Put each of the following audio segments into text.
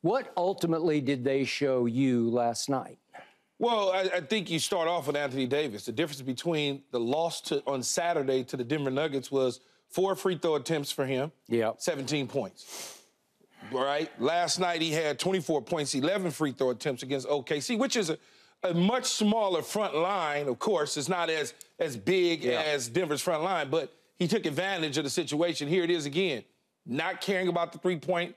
What ultimately did they show you last night? Well, I think you start off with Anthony Davis. The difference between the loss on Saturday to the Denver Nuggets was 4 free throw attempts for him, 17 points. Right? Last night he had 24 points, 11 free throw attempts against OKC, which is a much smaller front line, of course. It's not as big as Denver's front line, but he took advantage of the situation. Here it is again, not caring about the three-point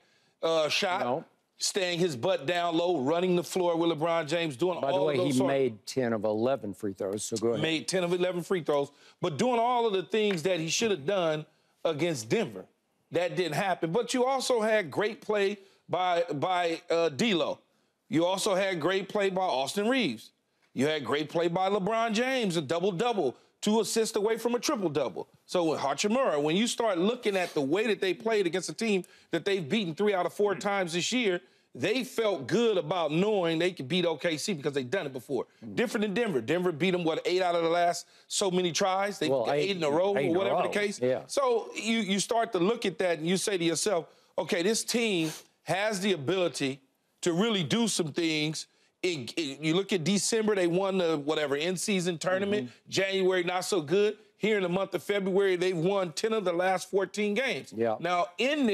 shot, staying his butt down low, running the floor with LeBron James, doing all of those. By the way, he made 10 of 11 free throws, so go ahead. Made 10 of 11 free throws, but doing all of the things that he should have done against Denver. That didn't happen. But you also had great play by D'Lo. You also had great play by Austin Reeves. You had great play by LeBron James, a double-double, 2 assists away from a triple-double. So with Hachimura, when you start looking at the way that they played against a team that they've beaten 3 out of 4 times this year, they felt good about knowing they could beat OKC because they've done it before. Different than Denver. Denver beat them, 8 out of the last so many tries? They got 8 in a row or whatever the case. Yeah. So you start to look at that and you say to yourself, okay, this team has the ability to really do some things. You look at December, they won the, in-season tournament. January, not so good. Here in the month of February, they've won 10 of the last 14 games. Now, in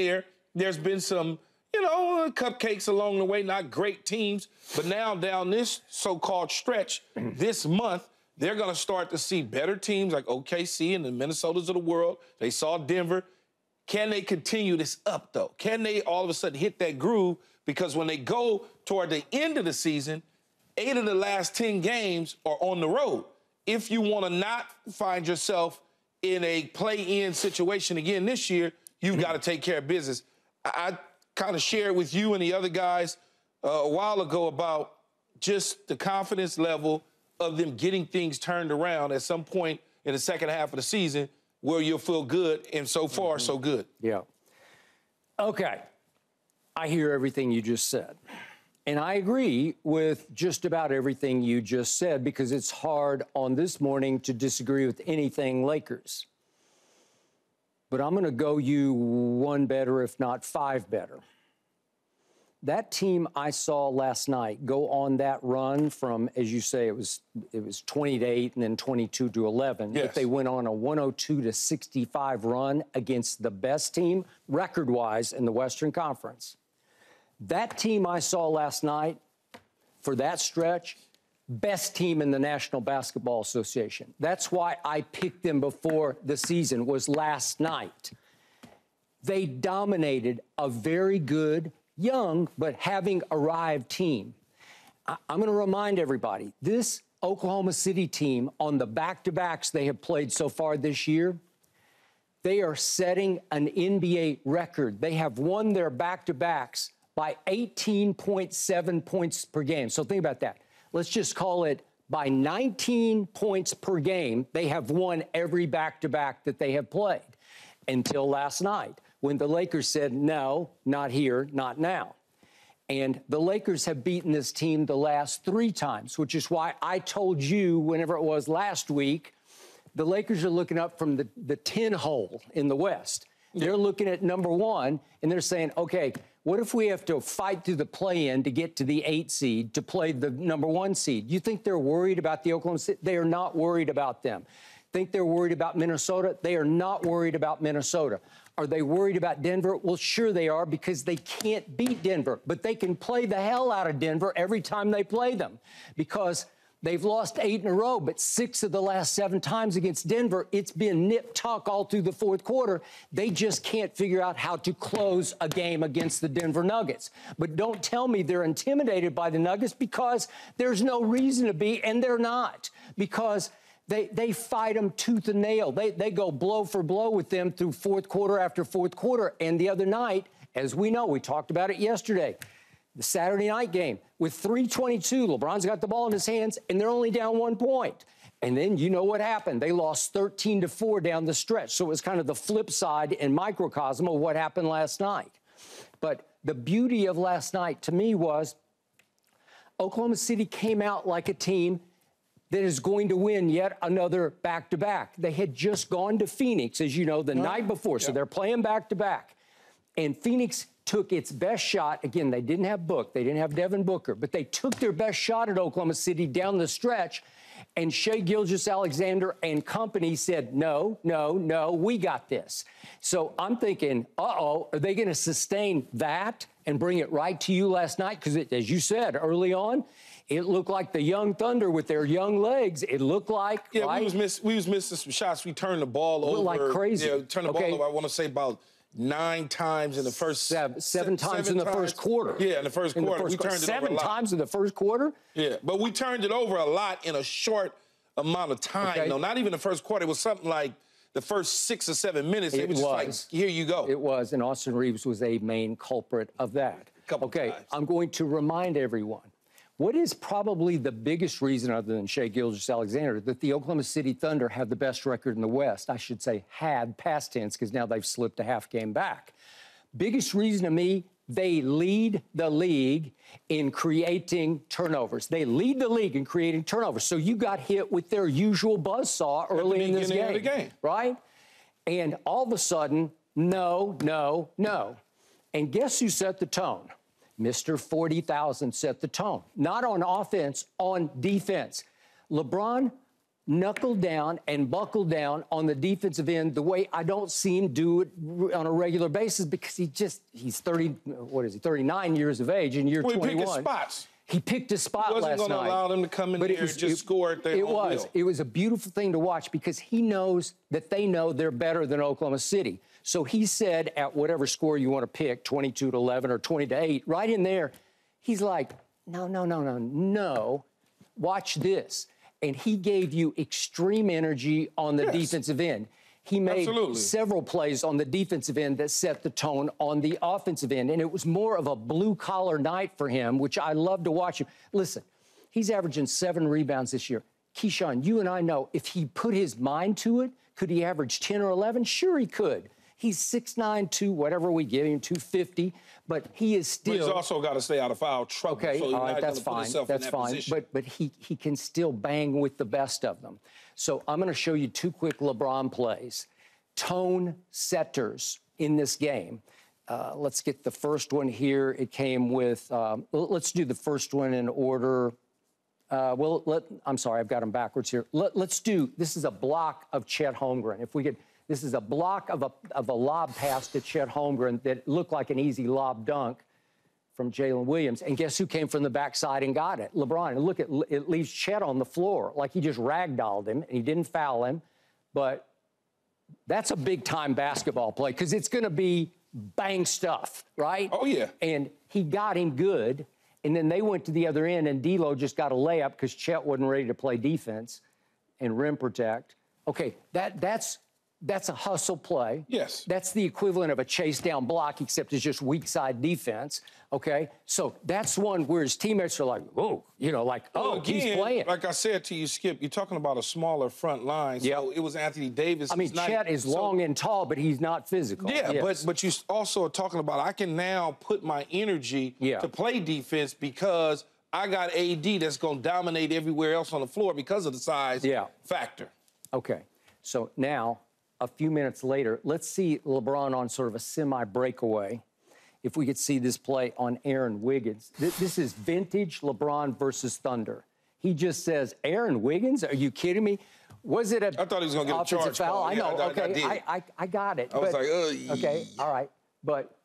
there's been some, cupcakes along the way, not great teams. But now down this so-called stretch, this month, they're going to start to see better teams like OKC and the Minnesotas of the world. They saw Denver. Can they continue this up, though? Can they all of a sudden hit that groove? Because when they go toward the end of the season, 8 of the last 10 games are on the road. If you want to not find yourself in a play-in situation again this year, you've got to take care of business. I kind of shared with you and the other guys a while ago about just the confidence level of them getting things turned around at some point in the second half of the season where you'll feel good, and so far, so good. Yeah. Okay. I hear everything you just said. And I agree with just about everything you just said because it's hard on this morning to disagree with anything Lakers. But I'm going to go you 1 better, if not 5 better. That team I saw last night go on that run from, as you say, it was 20-8 and then 22-11. Yes. But they went on a 102-65 run against the best team, record-wise, in the Western Conference. That team I saw last night, for that stretch, best team in the National Basketball Association. That's why I picked them before the season, was last night. They dominated a very good, young, but having arrived team. I'm going to remind everybody, this Oklahoma City team, on the back-to-backs they have played so far this year, they are setting an NBA record. They have won their back-to-backs by 18.7 points per game. So think about that. Let's just call it by 19 points per game, they have won every back-to-back that they have played until last night when the Lakers said, no, not here, not now. And the Lakers have beaten this team the last 3 times, which is why I told you whenever it was last week, the Lakers are looking up from the 10 hole in the West. They're looking at number 1, and they're saying, okay, what if we have to fight through the play-in to get to the 8 seed to play the number 1 seed? You think they're worried about the Oklahoma City? They are not worried about them. Think they're worried about Minnesota? They are not worried about Minnesota. Are they worried about Denver? Well, sure they are, because they can't beat Denver, but they can play the hell out of Denver every time they play them, because they've lost 8 in a row, but 6 of the last 7 times against Denver, it's been nip-tuck all through the 4th quarter. They just can't figure out how to close a game against the Denver Nuggets. But don't tell me they're intimidated by the Nuggets, because there's no reason to be, and they're not, because they fight them tooth and nail. They go blow for blow with them through 4th quarter after 4th quarter. And the other night, as we know, we talked about it yesterday, the Saturday night game, with 3:22, LeBron's got the ball in his hands, and they're only down 1 point. And then you know what happened. They lost 13-4 down the stretch. So it was kind of the flip side in microcosm of what happened last night. But the beauty of last night to me was Oklahoma City came out like a team that is going to win yet another back-to-back. They had just gone to Phoenix, as you know, the night before. So they're playing back-to-back. And Phoenix took its best shot. Again, they didn't have Book. They didn't have Devin Booker. But they took their best shot at Oklahoma City down the stretch. And Shai Gilgeous-Alexander and company said, no, no, no, we got this. So I'm thinking, uh-oh, are they going to sustain that and bring it right to you last night? Because as you said early on, it looked like the young Thunder with their young legs. It looked like, right? we was missing some shots. We turned the ball over. Like crazy. Yeah, turned the ball over, I want to say about 9 times in the first... Seven times in the first quarter. Yeah, in the first quarter. We turned it over a lot. 7 times in the first quarter? Yeah, but we turned it over a lot in a short amount of time. Okay. No, not even the first quarter. It was something like the first 6 or 7 minutes. It was just like, here you go. It was, and Austin Reeves was a main culprit of that. Couple times. I'm going to remind everyone, what is probably the biggest reason, other than Shai Gilgeous-Alexander, that the Oklahoma City Thunder have the best record in the West? I should say had, past tense, because now they've slipped a half game back. Biggest reason to me, they lead the league in creating turnovers. They lead the league in creating turnovers. So you got hit with their usual buzzsaw early in this game, right? And all of a sudden, no, no, no. And guess who set the tone? Mr. 40,000 set the tone. Not on offense, on defense. LeBron knuckled down and buckled down on the defensive end the way I don't see him do it on a regular basis, because he's 39 years of age in year 21. He picked his spots. He picked his spot last night. He wasn't going to allow them to come in here and just score at their own will. It was a beautiful thing to watch, because he knows that they know they're better than Oklahoma City. So he said, at whatever score you want to pick, 22-11 or 20-8, right in there, he's like, no, no, no, no, no, watch this. And he gave you extreme energy on the defensive end. He made several plays on the defensive end that set the tone on the offensive end. And it was more of a blue-collar night for him, which I love to watch him. Listen, he's averaging 7 rebounds this year. Keyshawn, you and I know if he put his mind to it, could he average 10 or 11? Sure he could. He's 6'9", 2, whatever we give him, 250, but he is still... But he's also got to stay out of foul trouble. Okay, so all right, that's fine. That's fine. But he can still bang with the best of them. So I'm going to show you 2 quick LeBron plays. Tone setters in this game. Let's get the first one here. It came with... let's do the first one in order. I'm sorry, I've got them backwards here. Let's do... This is a block of Chet Holmgren. If we could... This is a block of a lob pass to Chet Holmgren that looked like an easy lob dunk from Jalen Williams. And guess who came from the backside and got it? LeBron. And look, it leaves Chet on the floor like he just ragdolled him, and he didn't foul him. But that's a big-time basketball play, because it's going to be bang stuff, right? Oh, yeah. And he got him good, and then they went to the other end, and D'Lo just got a layup because Chet wasn't ready to play defense and rim protect. Okay, that's a hustle play. Yes. That's the equivalent of a chase down block, except it's just weak side defense. Okay. So that's one where his teammates are like, oh, he's playing. Like I said to you, Skip, you're talking about a smaller front line. So it was Anthony Davis. I mean, Chet is long and tall, but he's not physical. Yeah, yes. but you also are talking about, I can now put my energy to play defense because I got AD that's going to dominate everywhere else on the floor because of the size factor. Okay. So now, a few minutes later, let's see LeBron on sort of a semi-breakaway. If we could see this play on Aaron Wiggins. This is vintage LeBron versus Thunder. He just says, Aaron Wiggins? Are you kidding me? Was it a I thought he was going to get a charge foul? I know, I got it. I was like, okay, all right. But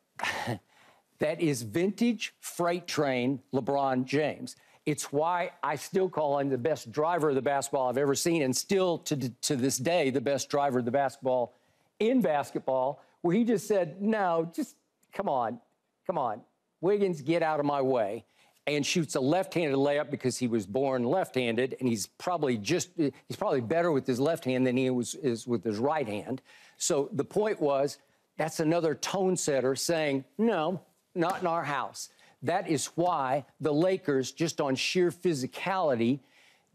that is vintage freight train LeBron James. It's why I still call him the best driver of the basketball I've ever seen, and still to this day, the best driver of the basketball in basketball, where he just said, no, just come on, Wiggins, get out of my way, and shoots a left-handed layup because he was born left-handed, and he's probably better with his left hand than he is with his right hand. So the point was, that's another tone setter saying, no, not in our house. That is why the Lakers, just on sheer physicality,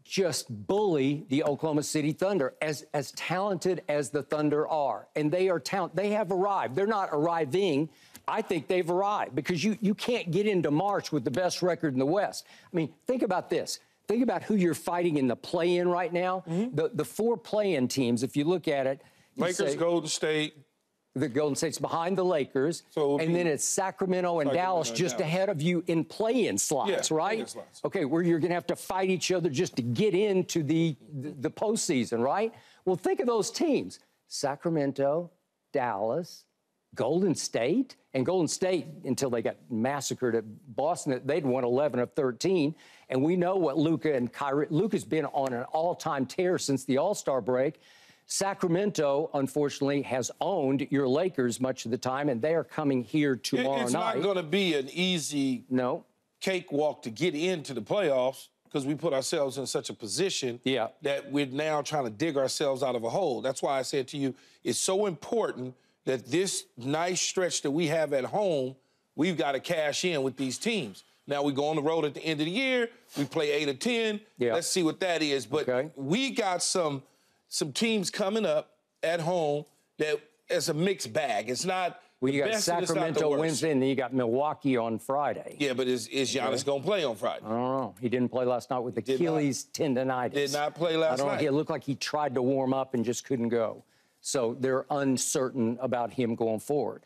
just bully the Oklahoma City Thunder, as talented as the Thunder are. And they are talented. They have arrived. They're not arriving. I think they've arrived, because you can't get into March with the best record in the West. I mean, think about this. Think about who you're fighting in the play-in right now. The 4 play-in teams, if you look at it. Lakers, Golden State, The Golden State's behind the Lakers. So and then it's Sacramento and Dallas just ahead of you in play-in slots, right? Play-in slots. Okay, where you're going to have to fight each other just to get into the postseason, right? Well, think of those teams. Sacramento, Dallas, Golden State. And Golden State, until they got massacred at Boston, they'd won 11 of 13. And we know what Luka and Kyrie... Luka's been on an all-time tear since the All-Star break. Sacramento, unfortunately, has owned your Lakers much of the time, and they are coming here tomorrow night. It's not going to be an easy cakewalk to get into the playoffs because we put ourselves in such a position that we're now trying to dig ourselves out of a hole. That's why I said to you, it's so important that this nice stretch that we have at home, we've got to cash in with these teams. Now we go on the road at the end of the year, we play 8 or 10. Let's see what that is. But we got some teams coming up at home that it's a mixed bag. It's not well, you got Sacramento Wednesday, and then you got Milwaukee on Friday. Yeah, but is Giannis going to play on Friday? I don't know. He didn't play last night with Achilles tendonitis. Did not play last night. It looked like he tried to warm up and just couldn't go. So they're uncertain about him going forward.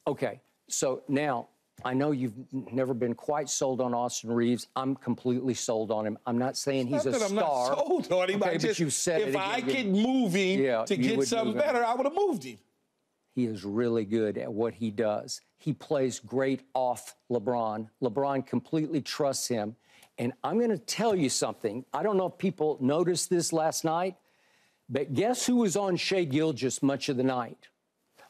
Okay, so now I know you've never been quite sold on Austin Reeves. I'm completely sold on him. I'm not saying he's a star. I'm not sold on him. Okay, but you said if I could move him to get something better, I would have moved him. He is really good at what he does. He plays great off LeBron. LeBron completely trusts him. And I'm going to tell you something. I don't know if people noticed this last night, but guess who was on Shai Gilgeous much of the night?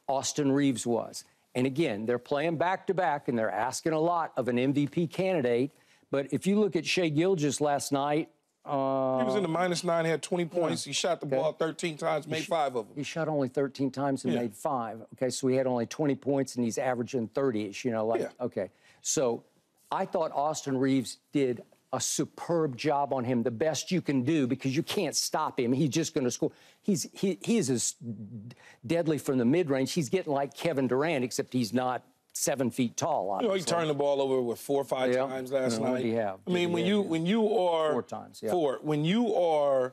Austin Reeves was. And again, they're playing back-to-back, and they're asking a lot of an MVP candidate. But if you look at Shai Gilgeous last night... he was in the -9, had 20 points. He shot the ball 13 times, made 5 of them. He shot only 13 times and made 5. Okay, so he had only 20 points, and he's averaging 30-ish, you know, like... Okay, so I thought Austin Reeves did a superb job on him, the best you can do, because you can't stop him. He's just going to score. He is as deadly from the mid-range. He's getting like Kevin Durant, except he's not 7 feet tall. Obviously. You know, he turned the ball over 4 or 5 times last night. What did he have? I mean, when you are 4 times, when you are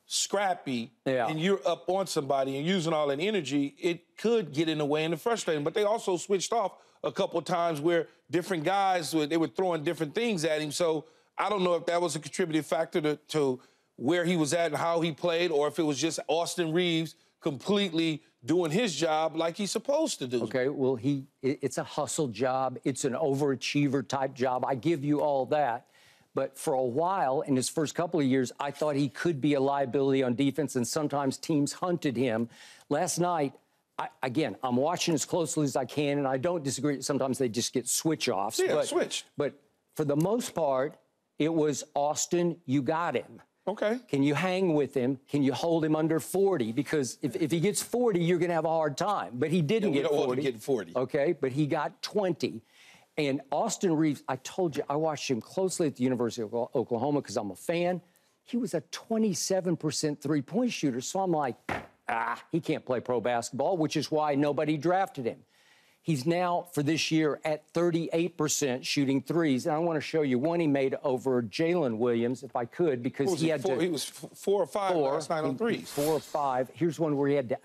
scrappy and you're up on somebody and using all that energy, it could get in the way and it frustrating. But they also switched off a couple of times where different guys they were throwing different things at him. So I don't know if that was a contributing factor to where he was at and how he played, or if it was just Austin Reeves completely doing his job like he's supposed to do. Okay, well, it's a hustle job. It's an overachiever type job. I give you all that. But for a while, in his first couple of years, I thought he could be a liability on defense, and sometimes teams hunted him. Last night, again, I'm watching as closely as I can, and I don't disagree. Sometimes they just get switch-offs. Yeah, switched. But for the most part, it was, Austin, you got him. Okay. Can you hang with him? Can you hold him under 40? Because if he gets 40, you're going to have a hard time. But he didn't get 40. We don't want to get 40. Okay, but he got 20. And Austin Reeves, I told you, I watched him closely at the University of Oklahoma because I'm a fan. He was a 27% three-point shooter. So I'm like, he can't play pro basketball, which is why nobody drafted him. He's now, for this year, at 38% shooting threes. And I want to show you one he made over Jalen Williams, if I could, because he had to... He was 4 or 5 last night on threes. 4 or 5. Here's one where he had to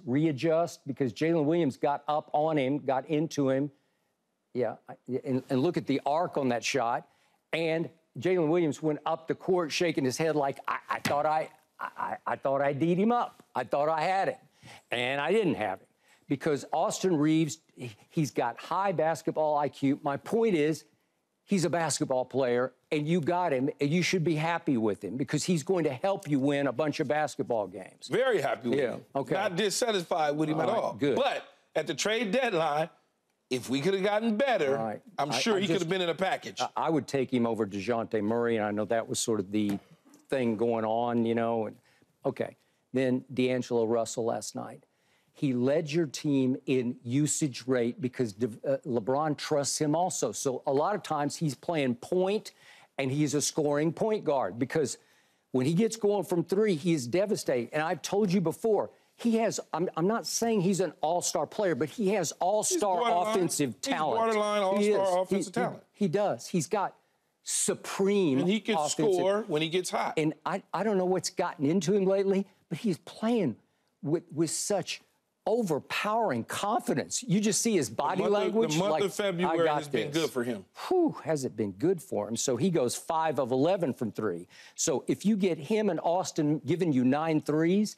readjust, because Jalen Williams got up on him, got into him. Yeah, and look at the arc on that shot. And Jalen Williams went up the court shaking his head like, I thought I D'd him up. I thought I had it. And I didn't have it. Because Austin Reeves, he's got high basketball IQ. My point is, he's a basketball player, and you got him, and you should be happy with him because he's going to help you win a bunch of basketball games. Very happy with him. Okay. Not dissatisfied with him at all. Good. But at the trade deadline, if we could have gotten better, I'm sure he could have been in a package. I would take him over DeJounte Murray, and I know that was sort of the thing going on, you know. And, okay. Then D'Angelo Russell last night. He led your team in usage rate because LeBron trusts him also. So a lot of times he's playing point, and he's a scoring point guard because when he gets going from 3, he is devastating. And I've told you before, he has, I'm not saying he's an all-star player, but he has all-star offensive talent. He's borderline all-star offensive talent. He does. He's got supreme and he can score when he gets hot. And I don't know what's gotten into him lately, but he's playing with such overpowering confidence. You just see his body language. The month of February has been good for him. Whew, has it been good for him? So he goes 5 of 11 from 3. So if you get him and Austin giving you 9 threes,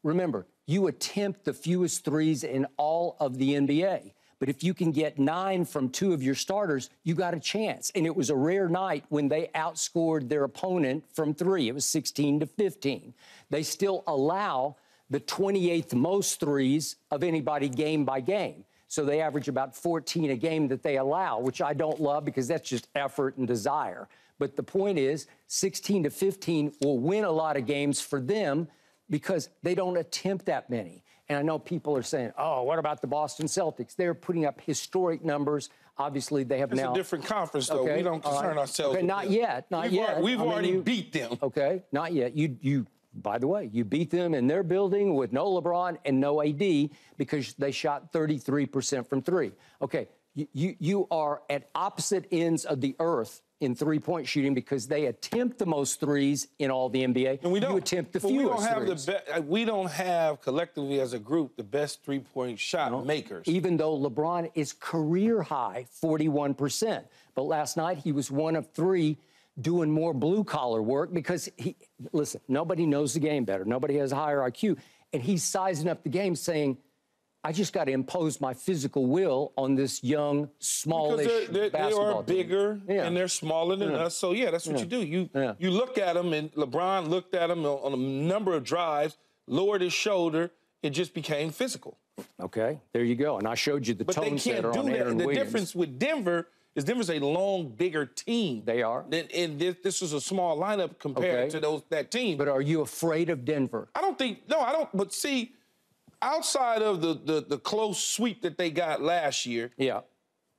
remember, you attempt the fewest threes in all of the NBA. But if you can get 9 from 2 of your starters, you got a chance. And it was a rare night when they outscored their opponent from 3. It was 16-15. They still allow the 28th most threes of anybody game by game. So they average about 14 a game that they allow, which I don't love because that's just effort and desire. But the point is, 16-15 will win a lot of games for them because they don't attempt that many. And I know people are saying, oh, what about the Boston Celtics? They're putting up historic numbers. Obviously, they have now... It's a different conference, though. Okay, we don't concern ourselves with not them. Yet, not yet. We've already beat them. Okay, not yet. By the way, you beat them in their building with no LeBron and no AD because they shot 33% from 3. Okay, you are at opposite ends of the earth in three-point shooting because they attempt the most threes in all the NBA. And we don't. You attempt the fewest threes. We don't have, collectively as a group, the best three-point shot makers. Even though LeBron is career-high 41%. But last night he was 1 of 3 doing more blue-collar work because listen, nobody knows the game better. Nobody has a higher IQ. And he's sizing up the game saying, I just got to impose my physical will on this young, smallish they basketball are bigger team. and they're smaller than us. So, that's what you do. You look at them, and LeBron looked at him on a number of drives, lowered his shoulder, it just became physical. Okay, there you go. And I showed you the tone setter on Aaron Williams. The difference with Denver is Denver's a long, bigger team. They are. And this is a small lineup compared to that team. But are you afraid of Denver? I don't. But see, outside of the close sweep that they got last year,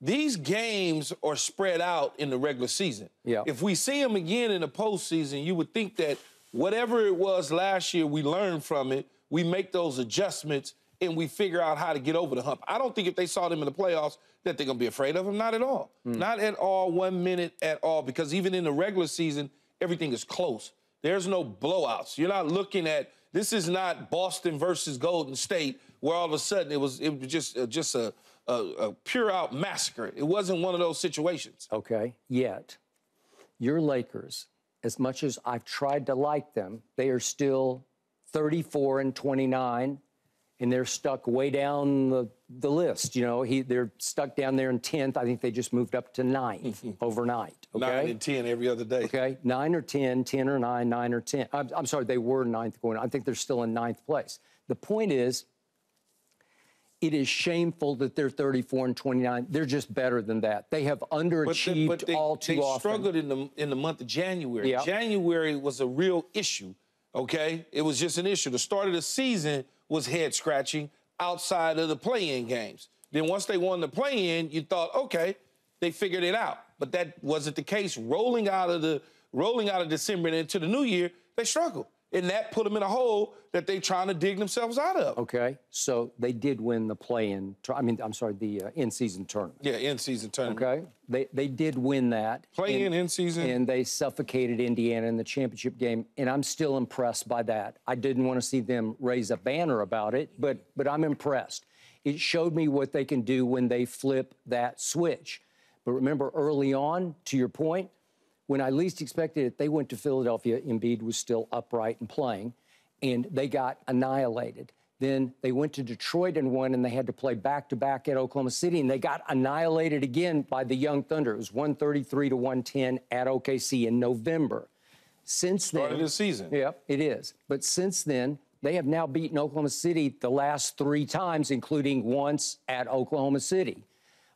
these games are spread out in the regular season. If we see them again in the postseason, you would think that whatever it was last year, we learn from it, we make those adjustments, and we figure out how to get over the hump. I don't think if they saw them in the playoffs that they're going to be afraid of them. Not at all. Not at all, 1 minute at all, because even in the regular season, everything is close. There's no blowouts. You're not looking at, this is not Boston versus Golden State, where all of a sudden it was just a pure-out massacre. It wasn't one of those situations. Okay, yet your Lakers, as much as I've tried to like them, they are still 34-29, and they're stuck way down the list. They're stuck down there in 10th. I think they just moved up to 9th overnight. Okay? 9 and 10 every other day. Okay, 9 or 10, 10 or 9, 9 or 10. I'm sorry, they were 9th going. I think they're still in 9th place. The point is, it is shameful that they're 34-29. They're just better than that. They have underachieved all too often. They struggled in the month of January. January was a real issue, okay? It was just an issue. The start of the season was head-scratching outside of the play-in games. Then once they won the play-in, you thought, okay, they figured it out. But that wasn't the case. Rolling out of December and into the new year, they struggled. And that put them in a hole that they're trying to dig themselves out of. Okay, so they did win the play-in, the in-season tournament. Yeah, in-season tournament. Okay, they did win that. Play-in, in-season. And they suffocated Indiana in the championship game, and I'm still impressed by that. I didn't want to see them raise a banner about it, but I'm impressed. It showed me what they can do when they flip that switch. But remember, early on, to your point, when I least expected it, they went to Philadelphia. Embiid was still upright and playing, and they got annihilated. Then they went to Detroit and won, and they had to play back-to-back at Oklahoma City, and they got annihilated again by the young Thunder. It was 133-110 at OKC in November. Since then... Started the season. Yeah, it is. But since then, they have now beaten Oklahoma City the last 3 times, including once at Oklahoma City.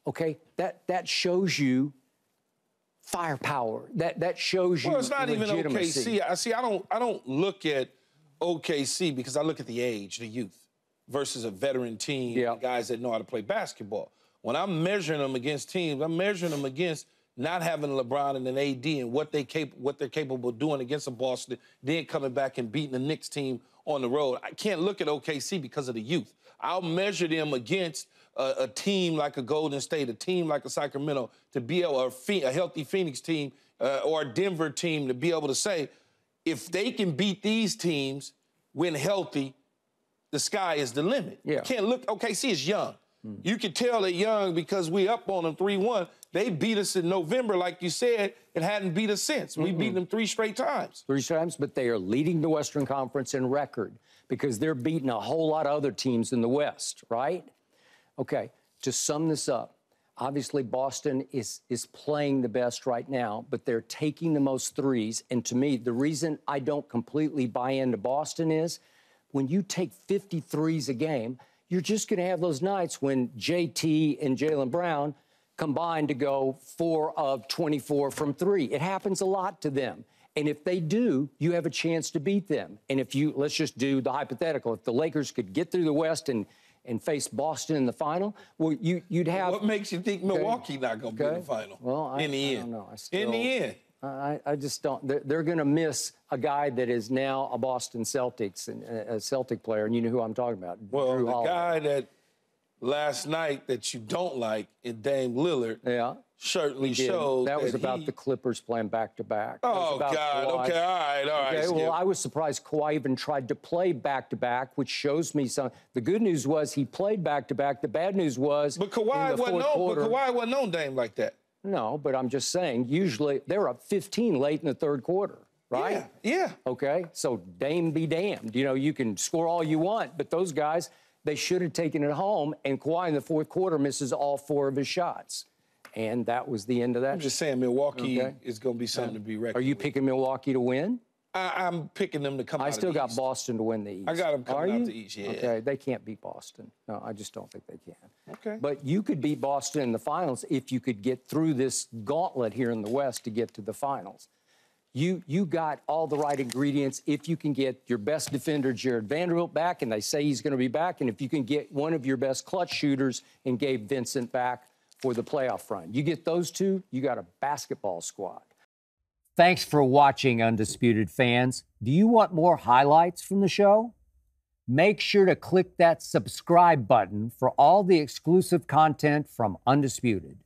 Okay, that shows you firepower. That shows you. Well, it's not even legitimacy. OKC. I don't look at OKC because I look at the age, the youth, versus a veteran team, guys that know how to play basketball. When I'm measuring them against teams, I'm measuring them against not having LeBron and an AD and what they're capable of doing against a Boston, then coming back and beating the Knicks team on the road. I can't look at OKC because of the youth. I'll measure them against a team like a Golden State, a team like a Sacramento, to be able, a healthy Phoenix team or a Denver team, to be able to say, if they can beat these teams when healthy, the sky is the limit. Yeah. You can't look, OKC is young. You can tell they're young because we up on them 3-1. They beat us in November, like you said, and hadn't beat us since. We beat them 3 straight times. 3 times, but they are leading the Western Conference in record because they're beating a whole lot of other teams in the West, right? Okay, to sum this up, obviously Boston is playing the best right now, but they're taking the most threes. And to me, the reason I don't completely buy into Boston is when you take 50 threes a game, you're just going to have those nights when JT and Jaylen Brown combine to go 4 of 24 from 3. It happens a lot to them. And if they do, you have a chance to beat them. And if you, let's just do the hypothetical, if the Lakers could get through the West and face Boston in the final, well, you'd have... What makes you think Milwaukee not going to be in the final? Well, in the end. I don't know. In the end. I just don't. They're going to miss a guy that is now a Boston Celtics and a Celtic player, and you know who I'm talking about. Well, Drew the Holiday. guy that last night that you don't like, in Dame Lillard, certainly showed that was about the Clippers playing back-to-back. Oh, God. Kawhi. Okay, all right. Okay, Skip. well, I was surprised Kawhi even tried to play back-to-back, which shows me some. The good news was he played back-to-back. The bad news was But Kawhi wasn't on Dame like that. No, but I'm just saying, usually they're up 15 late in the third quarter, right? Yeah. Okay, so Dame be damned. You know, you can score all you want, but those guys, they should have taken it home, and Kawhi in the fourth quarter misses all 4 of his shots. And that was the end of that. I'm just saying Milwaukee is going to be something to be reckoned Are you with. picking Milwaukee to win? I'm picking them to come out I still of the got East. Boston to win the East. I got them coming Are out you? the East, yeah. Okay, they can't beat Boston. No, I just don't think they can. Okay. But you could beat Boston in the finals if you could get through this gauntlet here in the West to get to the finals. You got all the right ingredients if you can get your best defender, Jared Vanderbilt, back, and they say he's going to be back, and if you can get one of your best clutch shooters and Gabe Vincent back for the playoff run. You get those two, you got a basketball squad. Thanks for watching, Undisputed fans. Do you want more highlights from the show? Make sure to click that subscribe button for all the exclusive content from Undisputed.